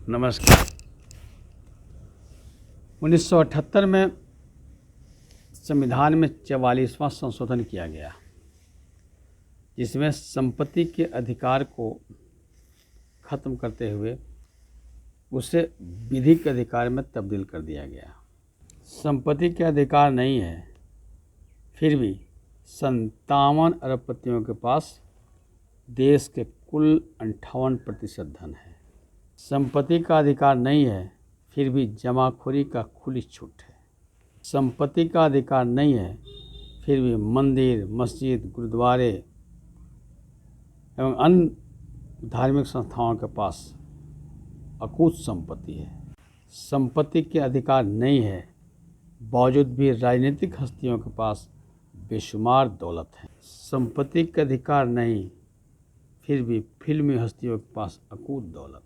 नमस्कार। 1978 में संविधान में 44वां संशोधन किया गया, जिसमें संपत्ति के अधिकार को खत्म करते हुए उसे विधिक अधिकार में तब्दील कर दिया गया। संपत्ति के अधिकार नहीं है, फिर भी 57 अरबपतियों के पास देश के कुल 58% धन है। संपत्ति का अधिकार नहीं है, फिर भी जमाखोरी का खुली छूट है। संपत्ति का अधिकार नहीं है, फिर भी मंदिर, मस्जिद, गुरुद्वारे एवं अन्य धार्मिक संस्थाओं के पास अकूत संपत्ति है। संपत्ति के अधिकार नहीं है, बावजूद भी राजनीतिक हस्तियों के पास बेशुमार दौलत है। संपत्ति के अधिकार नहीं, फिर भी फिल्मी हस्तियों के पास अकूत दौलत।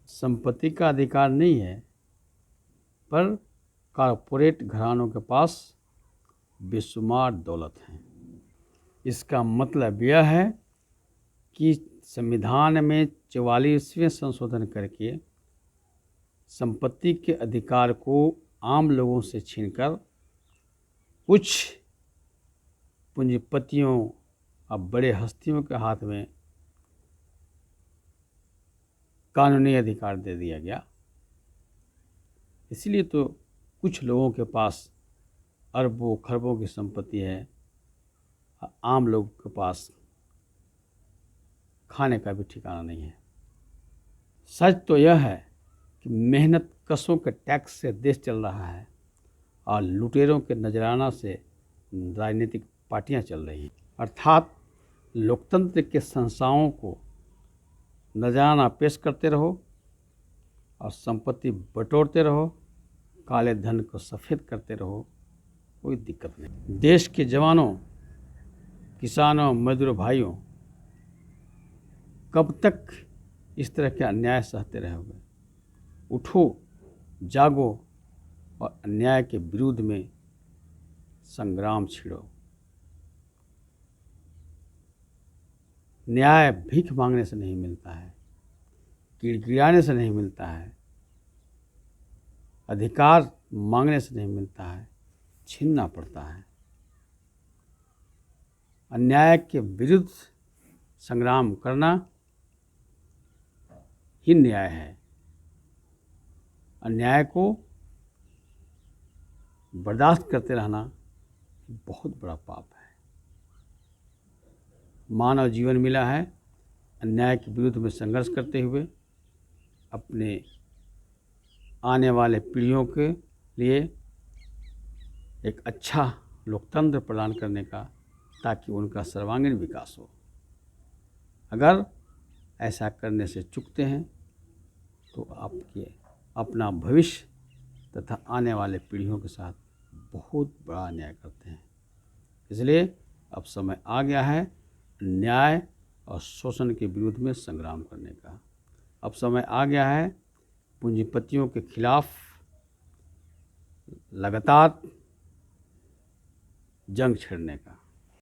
संपत्ति का अधिकार नहीं है, पर कॉरपोरेट घरानों के पास बेशुमार दौलत है। इसका मतलब यह है कि संविधान में 44वें संशोधन करके संपत्ति के अधिकार को आम लोगों से छीनकर कुछ पूंजीपतियों और बड़े हस्तियों के हाथ में कानूनी अधिकार दे दिया गया। इसलिए तो कुछ लोगों के पास अरबों खरबों की संपत्ति है, आम लोगों के पास खाने का भी ठिकाना नहीं है। सच तो यह है कि मेहनत कशों के टैक्स से देश चल रहा है और लुटेरों के नजराना से राजनीतिक पार्टियां चल रही हैं। अर्थात लोकतंत्र के संस्थाओं को नजराना पेश करते रहो और संपत्ति बटोरते रहो, काले धन को सफ़ेद करते रहो, कोई दिक्कत नहीं। देश के जवानों, किसानों, मजदूर भाइयों, कब तक इस तरह के अन्याय सहते रहोगे? उठो, जागो और अन्याय के विरुद्ध में संग्राम छिड़ो। न्याय भीख मांगने से नहीं मिलता है, गिड़गिड़ाने से नहीं मिलता है, अधिकार मांगने से नहीं मिलता है, छीनना पड़ता है। अन्याय के विरुद्ध संग्राम करना ही न्याय है। अन्याय को बर्दाश्त करते रहना बहुत बड़ा पाप है। मानव जीवन मिला है अन्याय के विरुद्ध में संघर्ष करते हुए अपने आने वाले पीढ़ियों के लिए एक अच्छा लोकतंत्र प्रदान करने का, ताकि उनका सर्वांगीण विकास हो। अगर ऐसा करने से चूकते हैं तो आपके अपना भविष्य तथा आने वाले पीढ़ियों के साथ बहुत बड़ा अन्याय करते हैं। इसलिए अब समय आ गया है न्याय और शोषण के विरुद्ध में संग्राम करने का। अब समय आ गया है पूंजीपतियों के खिलाफ लगातार जंग छेड़ने का।